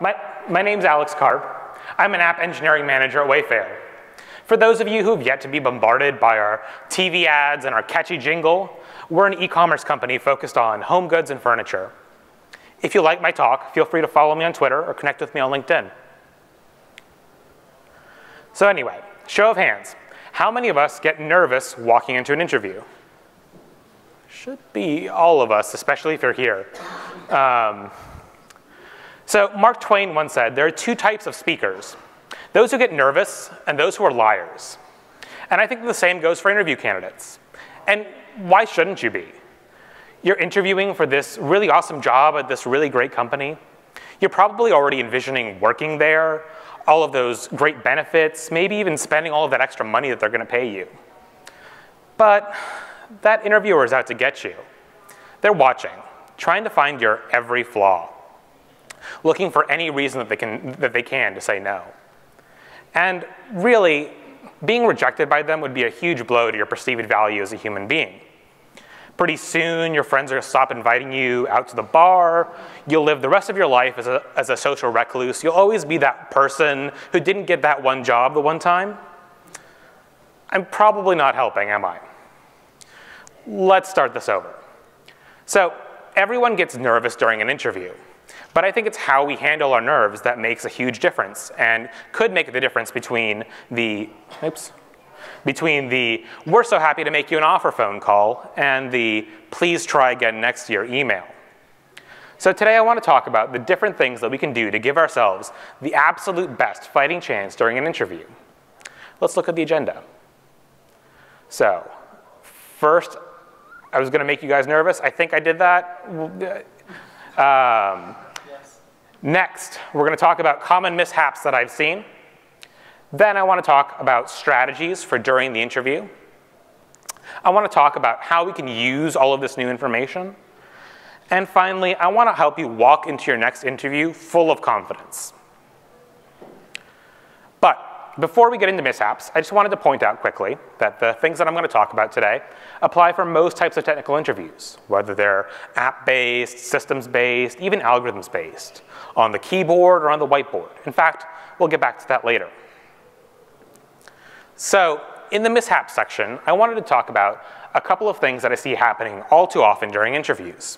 My name's Alex Karp. I'm an app engineering manager at Wayfair. For those of you who have yet to be bombarded by our TV ads and our catchy jingle, we're an e-commerce company focused on home goods and furniture. If you like my talk, feel free to follow me on Twitter or connect with me on LinkedIn. So anyway, show of hands. How many of us get nervous walking into an interview? Should be all of us, especially if you're here. So Mark Twain once said, there are two types of speakers, those who get nervous and those who are liars. And I think the same goes for interview candidates. And why shouldn't you be? You're interviewing for this really awesome job at this really great company. You're probably already envisioning working there, all of those great benefits, maybe even spending all of that extra money that they're going to pay you. But that interviewer is out to get you. They're watching, trying to find your every flaw, looking for any reason that they can to say no. And really, being rejected by them would be a huge blow to your perceived value as a human being. Pretty soon, your friends are going to stop inviting you out to the bar. You'll live the rest of your life as a social recluse. You'll always be that person who didn't get that one job the one time. I'm probably not helping, am I? Let's start this over. So everyone gets nervous during an interview. But I think it's how we handle our nerves that makes a huge difference and could make the difference between the we're so happy to make you an offer phone call and the please try again next year email. So today I want to talk about the different things that we can do to give ourselves the absolute best fighting chance during an interview. Let's look at the agenda. So first, I was going to make you guys nervous. I think I did that. Next, we're going to talk about common mishaps that I've seen. Then I want to talk about strategies for during the interview. I want to talk about how we can use all of this new information. And finally, I want to help you walk into your next interview full of confidence. But before we get into mishaps, I just wanted to point out quickly that the things that I'm going to talk about today apply for most types of technical interviews, whether they're app-based, systems-based, even algorithms-based, on the keyboard or on the whiteboard. In fact, we'll get back to that later. So in the mishaps section, I wanted to talk about a couple of things that I see happening all too often during interviews.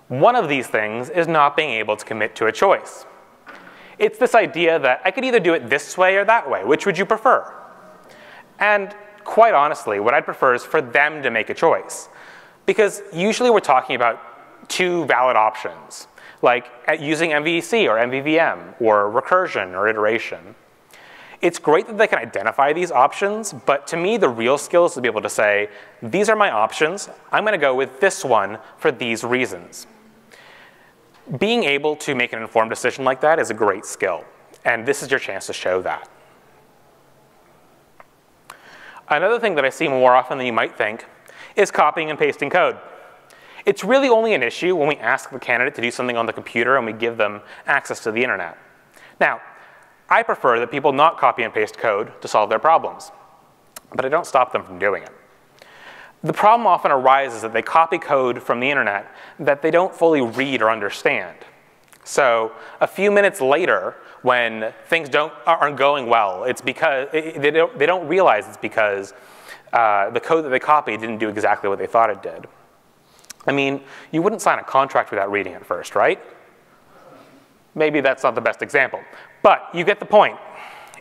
One of these things is not being able to commit to a choice. It's this idea that I could either do it this way or that way. Which would you prefer? And quite honestly, what I'd prefer is for them to make a choice. Because usually we're talking about two valid options, like using MVC or MVVM, or recursion or iteration. It's great that they can identify these options, but to me, the real skill is to be able to say, these are my options. I'm going to go with this one for these reasons. Being able to make an informed decision like that is a great skill, and this is your chance to show that. Another thing that I see more often than you might think is copying and pasting code. It's really only an issue when we ask the candidate to do something on the computer and we give them access to the internet. Now, I prefer that people not copy and paste code to solve their problems, but I don't stop them from doing it. The problem often arises that they copy code from the internet that they don't fully read or understand. So a few minutes later, when things aren't going well, it's because they don't realize it's because the code that they copied didn't do exactly what they thought it did. I mean, you wouldn't sign a contract without reading it first, right? Maybe that's not the best example. But you get the point.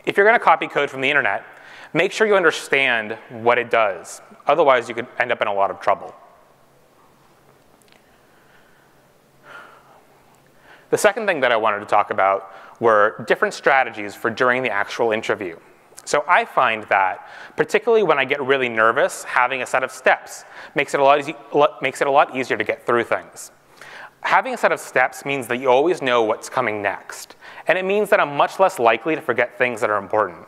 If you're going to copy code from the internet, make sure you understand what it does. Otherwise, you could end up in a lot of trouble. The second thing that I wanted to talk about were different strategies for during the actual interview. So I find that, particularly when I get really nervous, having a set of steps makes it a lot easier to get through things. Having a set of steps means that you always know what's coming next. And it means that I'm much less likely to forget things that are important.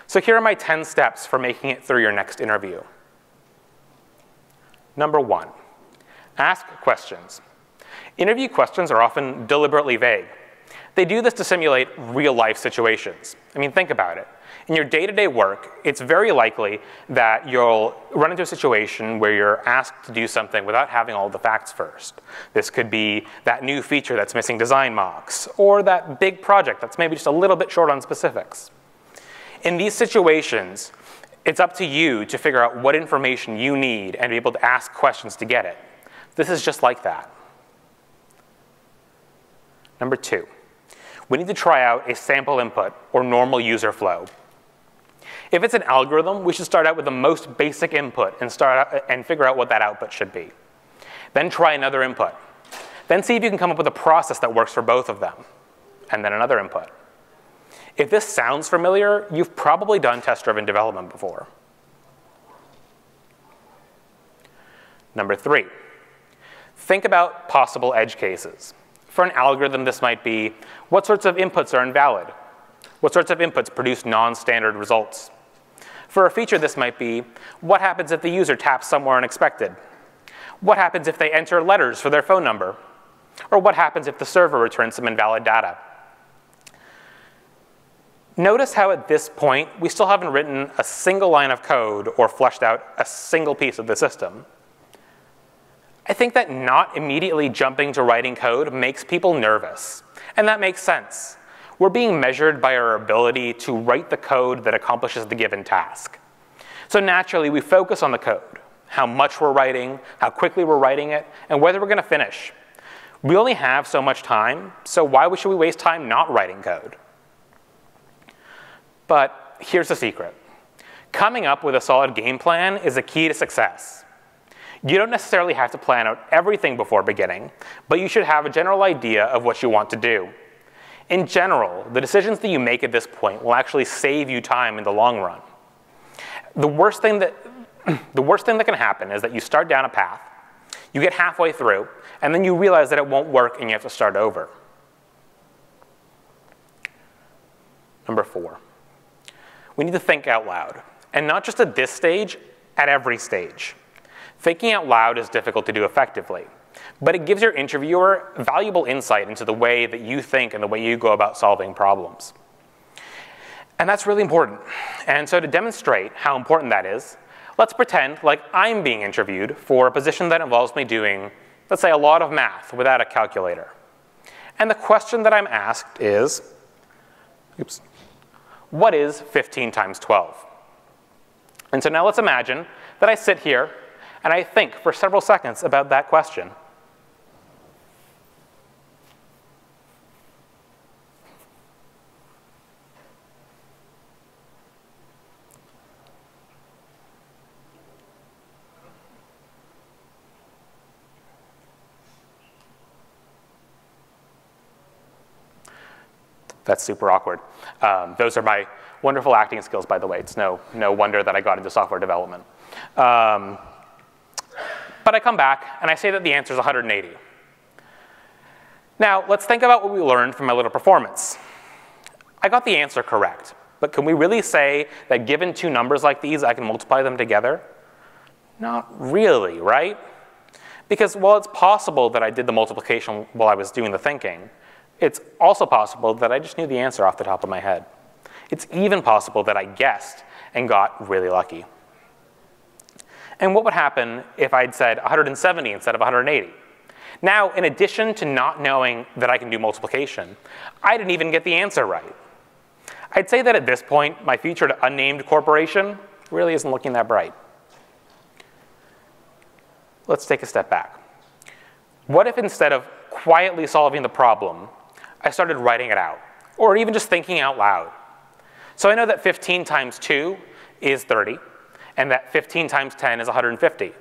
So here are my 10 steps for making it through your next interview. Number 1, ask questions. Interview questions are often deliberately vague. They do this to simulate real-life situations. I mean, think about it. In your day-to-day work, it's very likely that you'll run into a situation where you're asked to do something without having all the facts first. This could be that new feature that's missing design mocks, or that big project that's maybe just a little bit short on specifics. In these situations, it's up to you to figure out what information you need and be able to ask questions to get it. This is just like that. Number 2, we need to try out a sample input or normal user flow. If it's an algorithm, we should start out with the most basic input and figure out what that output should be. Then try another input. Then see if you can come up with a process that works for both of them. And then another input. If this sounds familiar, you've probably done test-driven development before. Number 3, think about possible edge cases. For an algorithm, this might be, what sorts of inputs are invalid? What sorts of inputs produce non-standard results? For a feature, this might be, what happens if the user taps somewhere unexpected? What happens if they enter letters for their phone number? Or what happens if the server returns some invalid data? Notice how at this point, we still haven't written a single line of code or fleshed out a single piece of the system. I think that not immediately jumping to writing code makes people nervous. And that makes sense. We're being measured by our ability to write the code that accomplishes the given task. So naturally, we focus on the code, how much we're writing, how quickly we're writing it, and whether we're going to finish. We only have so much time, so why should we waste time not writing code? But here's the secret. Coming up with a solid game plan is a key to success. You don't necessarily have to plan out everything before beginning, but you should have a general idea of what you want to do. In general, the decisions that you make at this point will actually save you time in the long run. The worst thing that can happen is that you start down a path, you get halfway through, and then you realize that it won't work and you have to start over. Number 4, we need to think out loud. And not just at this stage, at every stage. Thinking out loud is difficult to do effectively, but it gives your interviewer valuable insight into the way that you think and the way you go about solving problems. And that's really important. And so to demonstrate how important that is, let's pretend like I'm being interviewed for a position that involves me doing, let's say, a lot of math without a calculator. And the question that I'm asked is, what is 15 times 12? And so now let's imagine that I sit here and I think for several seconds about that question. That's super awkward. Those are my wonderful acting skills, by the way. It's no wonder that I got into software development. But I come back, and I say that the answer is 180. Now, let's think about what we learned from my little performance. I got the answer correct. But can we really say that given two numbers like these, I can multiply them together? Not really, right? Because while it's possible that I did the multiplication while I was doing the thinking, it's also possible that I just knew the answer off the top of my head. It's even possible that I guessed and got really lucky. And what would happen if I'd said 170 instead of 180? Now, in addition to not knowing that I can do multiplication, I didn't even get the answer right. I'd say that at this point, my future to unnamed corporation really isn't looking that bright. Let's take a step back. What if instead of quietly solving the problem, I started writing it out, or even just thinking out loud? So I know that 15 times 2 is 30, and that 15 times 10 is 150.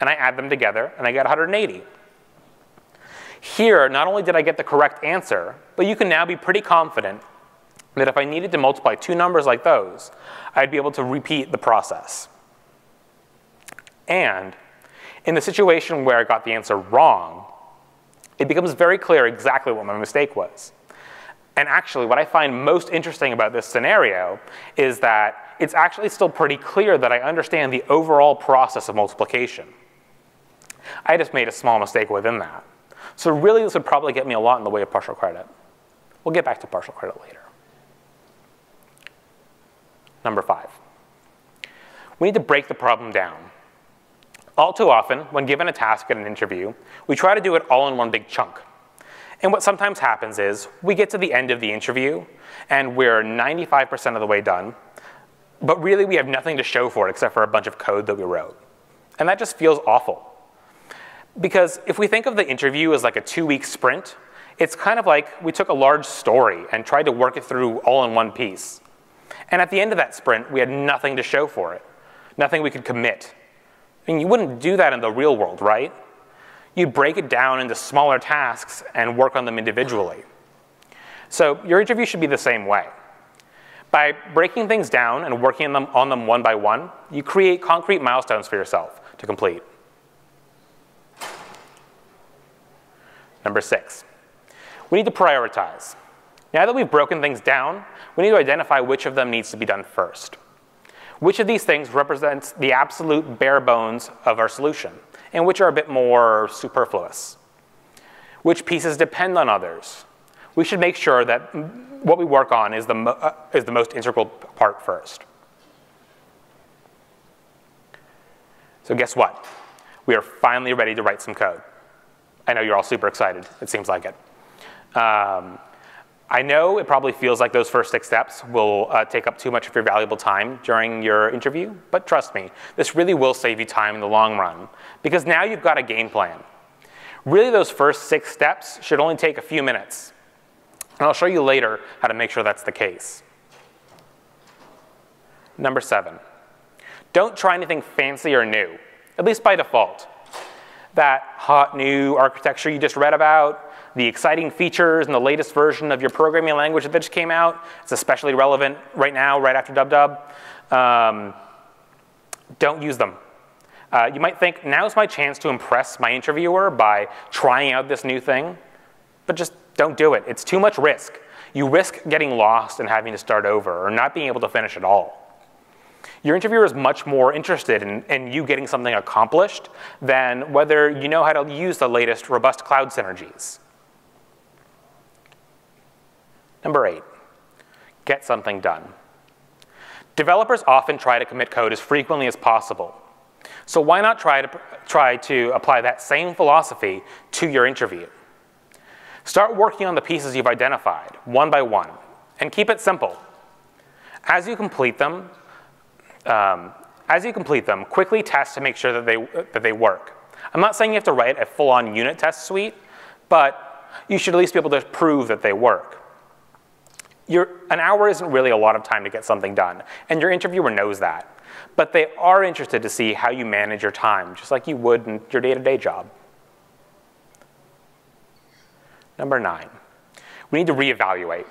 And I add them together, and I get 180. Here, not only did I get the correct answer, but you can now be pretty confident that if I needed to multiply two numbers like those, I'd be able to repeat the process. And in the situation where I got the answer wrong, it becomes very clear exactly what my mistake was. And actually, what I find most interesting about this scenario is that it's actually still pretty clear that I understand the overall process of multiplication. I just made a small mistake within that. So really, this would probably get me a lot in the way of partial credit. We'll get back to partial credit later. Number 5. We need to break the problem down. All too often, when given a task at an interview, we try to do it all in one big chunk. And what sometimes happens is we get to the end of the interview, and we're 95% of the way done, but really we have nothing to show for it except for a bunch of code that we wrote. And that just feels awful. Because if we think of the interview as like a 2-week sprint, it's kind of like we took a large story and tried to work it through all in one piece. And at the end of that sprint, we had nothing to show for it, nothing we could commit. I mean, you wouldn't do that in the real world, right? You'd break it down into smaller tasks and work on them individually. So your interview should be the same way. By breaking things down and working on them one by one, you create concrete milestones for yourself to complete. Number 6, we need to prioritize. Now that we've broken things down, we need to identify which of them needs to be done first. Which of these things represents the absolute bare bones of our solution, and which are a bit more superfluous? Which pieces depend on others? We should make sure that what we work on is the most integral part first. So guess what? We are finally ready to write some code. I know you're all super excited. It seems like it. I know it probably feels like those first 6 steps will take up too much of your valuable time during your interview, but trust me, this really will save you time in the long run, because now you've got a game plan. Really, those first 6 steps should only take a few minutes, and I'll show you later how to make sure that's the case. Number 7, don't try anything fancy or new, at least by default. That hot new architecture you just read about, the exciting features and the latest version of your programming language that just came out, it's especially relevant right now, right after dub-dub. Don't use them. You might think, now's my chance to impress my interviewer by trying out this new thing, but just don't do it. It's too much risk. You risk getting lost and having to start over or not being able to finish at all. Your interviewer is much more interested in you getting something accomplished than whether you know how to use the latest robust cloud synergies. Number 8, get something done. Developers often try to commit code as frequently as possible. So why not try to apply that same philosophy to your interview? Start working on the pieces you've identified, one by one, and keep it simple. As you complete them, quickly test to make sure that they work. I'm not saying you have to write a full-on unit test suite, but you should at least be able to prove that they work. An hour isn't really a lot of time to get something done, and your interviewer knows that. But they are interested to see how you manage your time, just like you would in your day-to-day job. Number 9, we need to reevaluate.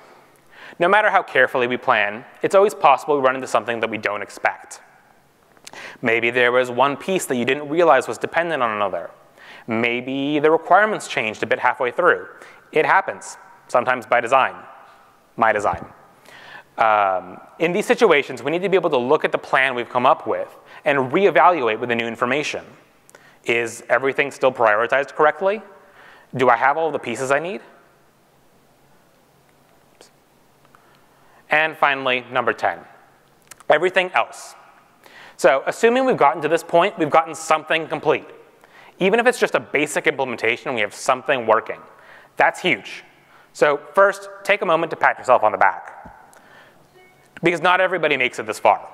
No matter how carefully we plan, it's always possible we run into something that we don't expect. Maybe there was one piece that you didn't realize was dependent on another. Maybe the requirements changed a bit halfway through. It happens, sometimes by design, my design. In these situations, we need to be able to look at the plan we've come up with and reevaluate with the new information. Is everything still prioritized correctly? Do I have all the pieces I need? And finally, number 10, everything else. So assuming we've gotten to this point, we've gotten something complete. Even if it's just a basic implementation and we have something working, that's huge. So first, take a moment to pat yourself on the back, because not everybody makes it this far.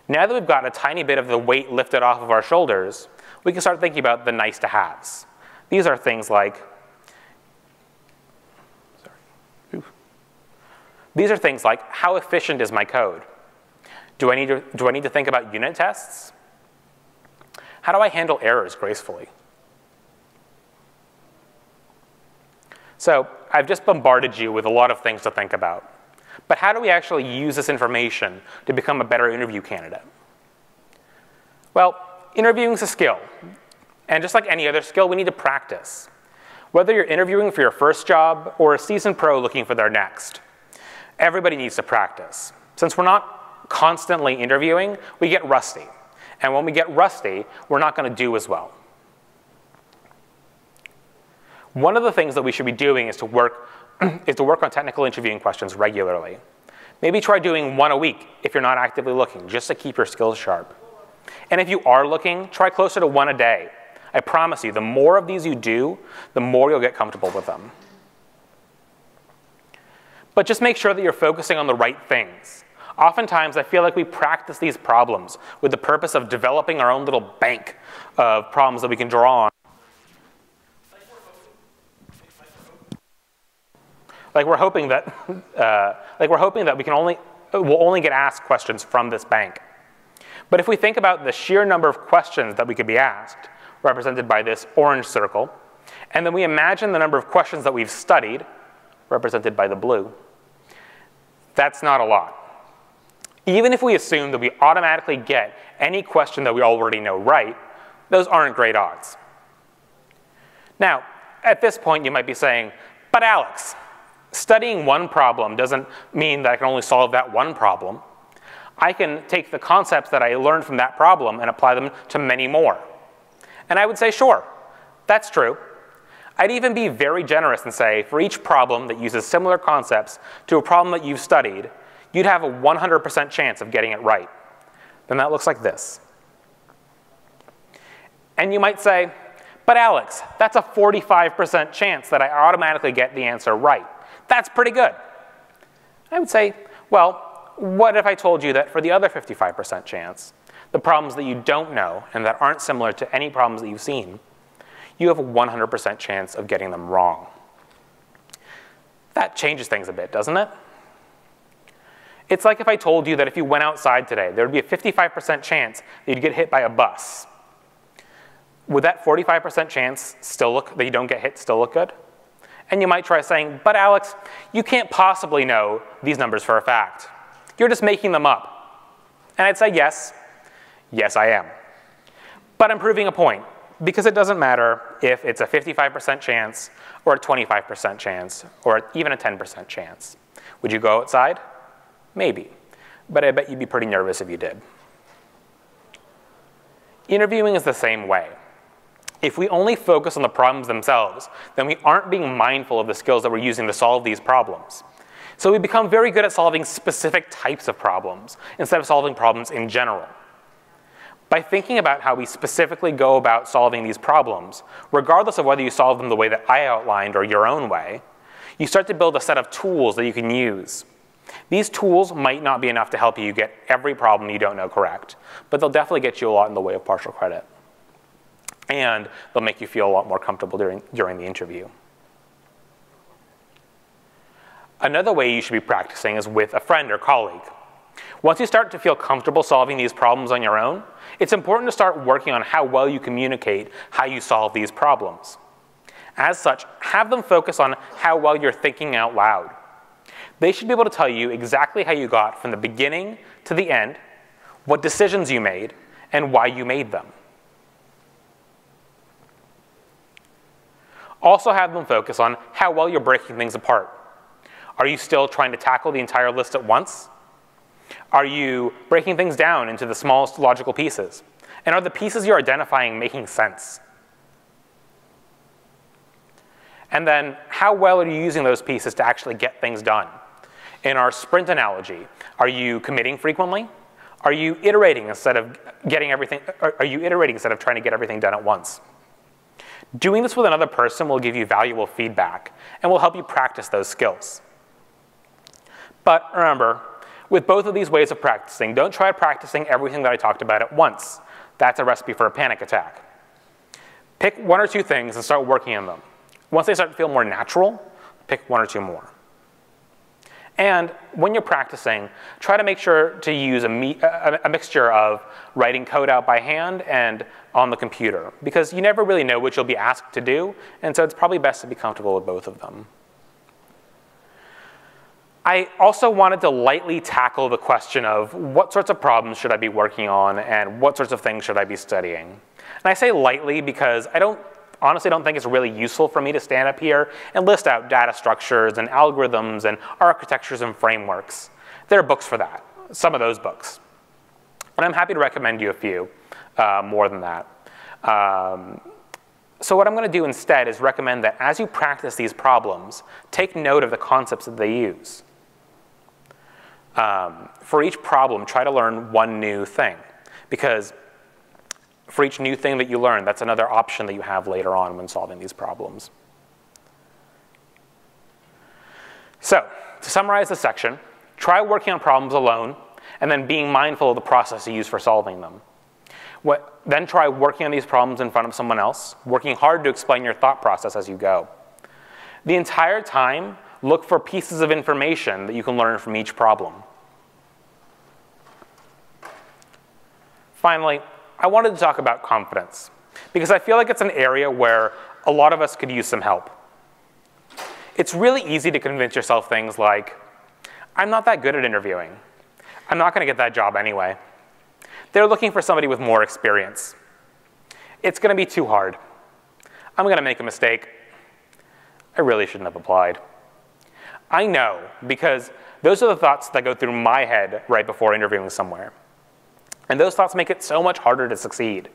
Now that we've got a tiny bit of the weight lifted off of our shoulders, we can start thinking about the nice-to-haves. These are things like, how efficient is my code? Do I need to think about unit tests? How do I handle errors gracefully? So I've just bombarded you with a lot of things to think about. But how do we actually use this information to become a better interview candidate? Well, interviewing is a skill. And just like any other skill, we need to practice. Whether you're interviewing for your first job or a seasoned pro looking for their next, everybody needs to practice. Since we're not constantly interviewing, we get rusty. And when we get rusty, we're not going to do as well. One of the things that we should be doing is to work on technical interviewing questions regularly. Maybe try doing 1 a week if you're not actively looking, just to keep your skills sharp. And if you are looking, try closer to 1 a day. I promise you, the more of these you do, the more you'll get comfortable with them. But just make sure that you're focusing on the right things. Oftentimes, I feel like we practice these problems with the purpose of developing our own little bank of problems that we can draw on. Like we're hoping that we'll only get asked questions from this bank. But if we think about the sheer number of questions that we could be asked, represented by this orange circle, and then we imagine the number of questions that we've studied, represented by the blue, that's not a lot. Even if we assume that we automatically get any question that we already know right, those aren't great odds. Now, at this point, you might be saying, but Alex, studying one problem doesn't mean that I can only solve that one problem. I can take the concepts that I learned from that problem and apply them to many more. And I would say, sure, that's true. I'd even be very generous and say, for each problem that uses similar concepts to a problem that you've studied, you'd have a 100% chance of getting it right. Then that looks like this. And you might say, but Alex, that's a 45% chance that I automatically get the answer right. That's pretty good. I would say, well, what if I told you that for the other 55% chance, the problems that you don't know and that aren't similar to any problems that you've seen, you have a 100% chance of getting them wrong? That changes things a bit, doesn't it? It's like if I told you that if you went outside today, there would be a 55% chance that you'd get hit by a bus. Would that 45% chance that you don't get hit still look good? And you might try saying, but Alex, you can't possibly know these numbers for a fact. You're just making them up. And I'd say, yes, I am. But I'm proving a point, because it doesn't matter if it's a 55% chance or a 25% chance or even a 10% chance. Would you go outside? Maybe. But I bet you'd be pretty nervous if you did. Interviewing is the same way. If we only focus on the problems themselves, then we aren't being mindful of the skills that we're using to solve these problems. So we become very good at solving specific types of problems instead of solving problems in general. By thinking about how we specifically go about solving these problems, regardless of whether you solve them the way that I outlined or your own way, you start to build a set of tools that you can use. These tools might not be enough to help you get every problem you don't know correct, but they'll definitely get you a lot in the way of partial credit. And they'll make you feel a lot more comfortable during the interview. Another way you should be practicing is with a friend or colleague. Once you start to feel comfortable solving these problems on your own, it's important to start working on how well you communicate how you solve these problems. As such, have them focus on how well you're thinking out loud. They should be able to tell you exactly how you got from the beginning to the end, what decisions you made, and why you made them. Also have them focus on how well you're breaking things apart. Are you still trying to tackle the entire list at once? Are you breaking things down into the smallest logical pieces? And are the pieces you're identifying making sense? And then, how well are you using those pieces to actually get things done? In our sprint analogy, are you committing frequently? Are you iterating instead of trying to get everything done at once? Doing this with another person will give you valuable feedback and will help you practice those skills. But remember, with both of these ways of practicing, don't try practicing everything that I talked about at once. That's a recipe for a panic attack. Pick 1 or 2 things and start working on them. Once they start to feel more natural, pick 1 or 2 more. And when you're practicing, try to make sure to use a mixture of writing code out by hand and on the computer, because you never really know what you'll be asked to do, and so it's probably best to be comfortable with both of them. I also wanted to lightly tackle the question of what sorts of problems should I be working on and what sorts of things should I be studying. And I say lightly because I honestly don't think it's really useful for me to stand up here and list out data structures and algorithms and architectures and frameworks. There are books for that, some of those books. And I'm happy to recommend you a few more than that. So what I'm going to do instead is recommend that as you practice these problems, take note of the concepts that they use. For each problem, try to learn one new thing, because for each new thing that you learn, that's another option that you have later on when solving these problems. So, to summarize this section, try working on problems alone, and then being mindful of the process you use for solving them. Then try working on these problems in front of someone else, working hard to explain your thought process as you go. The entire time, look for pieces of information that you can learn from each problem. Finally, I wanted to talk about confidence, because I feel like it's an area where a lot of us could use some help. It's really easy to convince yourself things like, I'm not that good at interviewing. I'm not going to get that job anyway. They're looking for somebody with more experience. It's going to be too hard. I'm going to make a mistake. I really shouldn't have applied. I know, because those are the thoughts that go through my head right before interviewing somewhere. And those thoughts make it so much harder to succeed.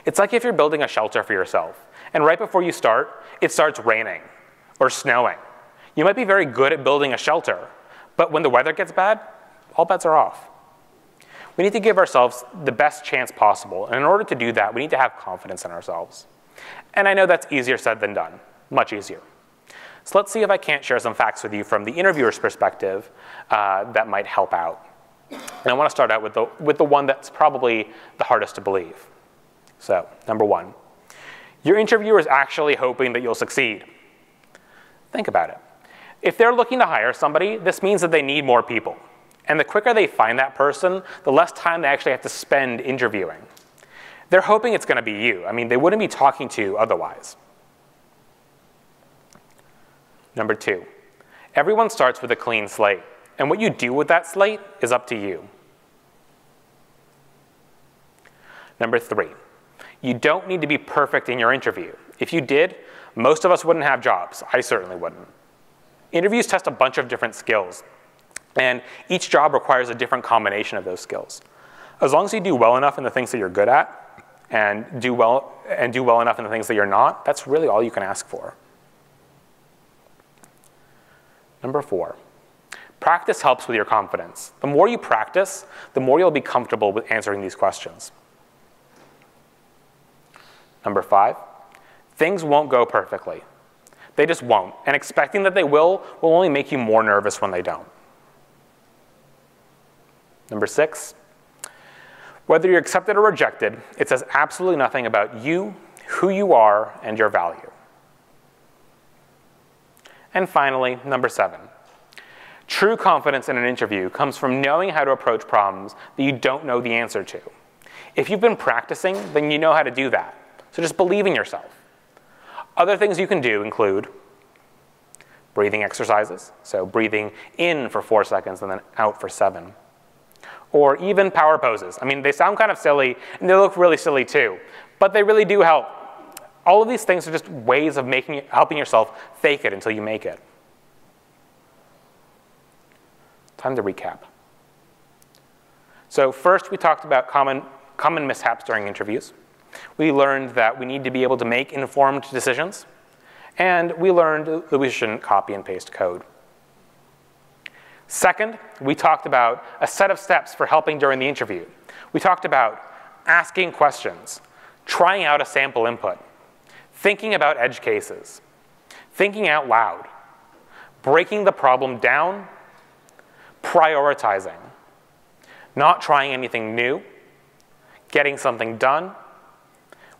It's like if you're building a shelter for yourself, and right before you start, it starts raining or snowing. You might be very good at building a shelter, but when the weather gets bad, all bets are off. We need to give ourselves the best chance possible, and in order to do that, we need to have confidence in ourselves. And I know that's easier said than done, much easier. So let's see if I can't share some facts with you from the interviewer's perspective that might help out. And I want to start out with the one that's probably the hardest to believe. So, number one, your interviewer is actually hoping that you'll succeed. Think about it. If they're looking to hire somebody, this means that they need more people. And the quicker they find that person, the less time they actually have to spend interviewing. They're hoping it's going to be you. I mean, they wouldn't be talking to you otherwise. Number two, everyone starts with a clean slate. And what you do with that slate is up to you. Number three, you don't need to be perfect in your interview. If you did, most of us wouldn't have jobs. I certainly wouldn't. Interviews test a bunch of different skills. And each job requires a different combination of those skills. As long as you do well enough in the things that you're good at, and do well enough in the things that you're not, that's really all you can ask for. Number four, practice helps with your confidence. The more you practice, the more you'll be comfortable with answering these questions. Number five, things won't go perfectly. They just won't. And expecting that they will only make you more nervous when they don't. Number six, whether you're accepted or rejected, it says absolutely nothing about you, who you are, and your value. And finally, number seven, true confidence in an interview comes from knowing how to approach problems that you don't know the answer to. If you've been practicing, then you know how to do that. So just believe in yourself. Other things you can do include breathing exercises, so breathing in for 4 seconds and then out for 7. Or even power poses. I mean, they sound kind of silly, and they look really silly too, but they really do help. All of these things are just ways of helping yourself fake it until you make it. Time to recap. So first, we talked about common mishaps during interviews. We learned that we need to be able to make informed decisions. And we learned that we shouldn't copy and paste code. Second, we talked about a set of steps for helping during the interview. We talked about asking questions, trying out a sample input, thinking about edge cases, thinking out loud, breaking the problem down, prioritizing, not trying anything new, getting something done,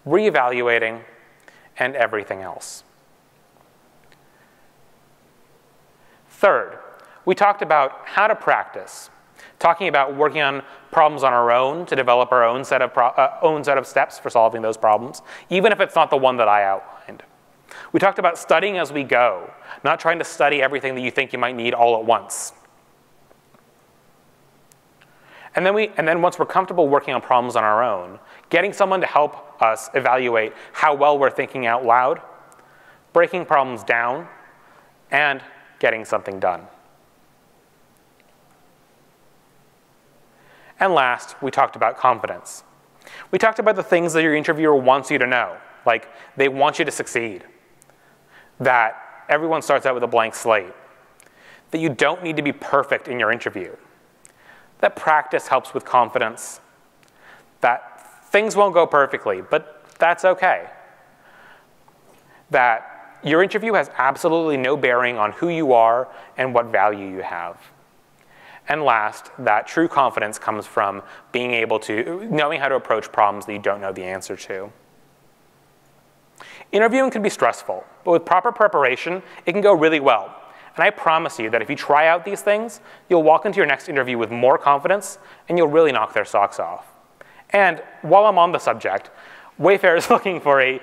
reevaluating, and everything else. Third, we talked about how to practice, talking about working on problems on our own to develop our own set of steps for solving those problems, even if it's not the one that I outlined. We talked about studying as we go, not trying to study everything that you think you might need all at once. And then once we're comfortable working on problems on our own, getting someone to help us evaluate how well we're thinking out loud, breaking problems down, and getting something done. And last, we talked about confidence. We talked about the things that your interviewer wants you to know, like they want you to succeed, that everyone starts out with a blank slate, that you don't need to be perfect in your interview, that practice helps with confidence, that things won't go perfectly, but that's OK, that your interview has absolutely no bearing on who you are and what value you have. And last, that true confidence comes from being able to, knowing how to approach problems that you don't know the answer to. Interviewing can be stressful, but with proper preparation, it can go really well. And I promise you that if you try out these things, you'll walk into your next interview with more confidence, and you'll really knock their socks off. And while I'm on the subject, Wayfair is looking for a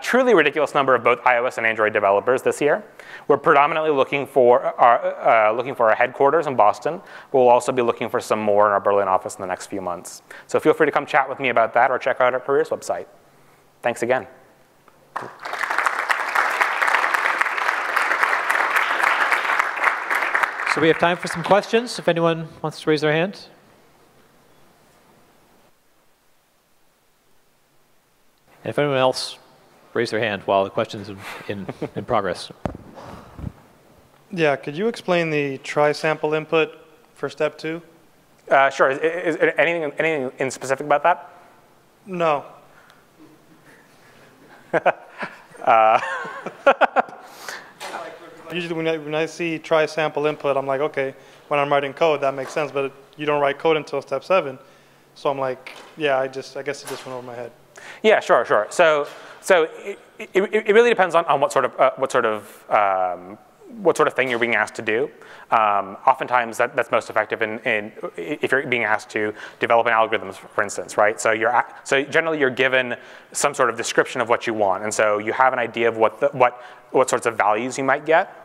truly ridiculous number of both iOS and Android developers this year. We're predominantly looking for our headquarters in Boston. We'll also be looking for some more in our Berlin office in the next few months. So feel free to come chat with me about that or check out our careers website. Thanks again. So we have time for some questions, if anyone wants to raise their hand. And if anyone else, raise their hand while the question's in progress. Yeah, could you explain the try sample input for step 2? Sure. Is anything in specific about that? No. Usually when I see try sample input, I'm like, OK, when I'm writing code, that makes sense. But you don't write code until step 7. So I'm like, yeah, I guess it just went over my head. Yeah, sure. So it really depends on what sort of thing you're being asked to do. Oftentimes, that's most effective if you're being asked to develop an algorithm, for instance, right? So generally you're given some sort of description of what you want, and so you have an idea of what sorts of values you might get.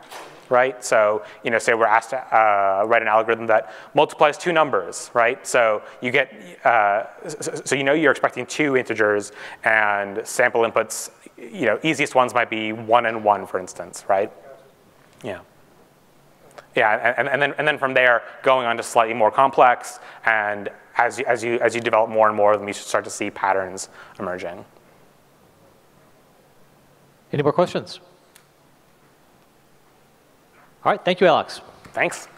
Right? So, say we're asked to write an algorithm that multiplies 2 numbers, right? So you get, so you're expecting 2 integers, and sample inputs, easiest ones might be 1 and 1, for instance, right? Yeah. Yeah, and then from there, going on to slightly more complex, and as you develop more and more of them, you start to see patterns emerging. Any more questions? All right, thank you, Alex. Thanks.